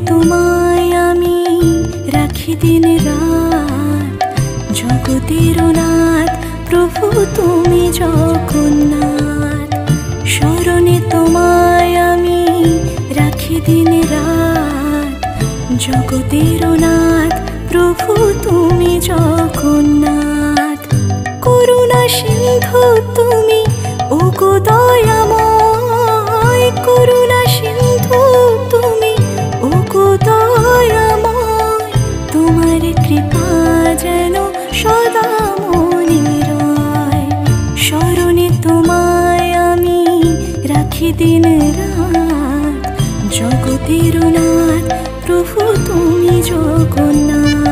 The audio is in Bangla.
তোমায় আমি রাখি দিন রাত, জগতের নাথ প্রভু তুমি জগন্নাথ। স্মরণে তোমায় আমি রাখি দিন রাত, জগতের নাথ প্রভু তুমি জগন্নাথ। করুণা সিন্ধু তুমি ওগো দয়াময়, করুণা সিন্ধু তুমি ওগো দয়াময়। তোমার কৃপা যেন সদা মনে রয়, স্মরণে তোমায় আমি রাখি দিন রাত, জগতের নাথ প্রভু তুমি জগন্নাথ।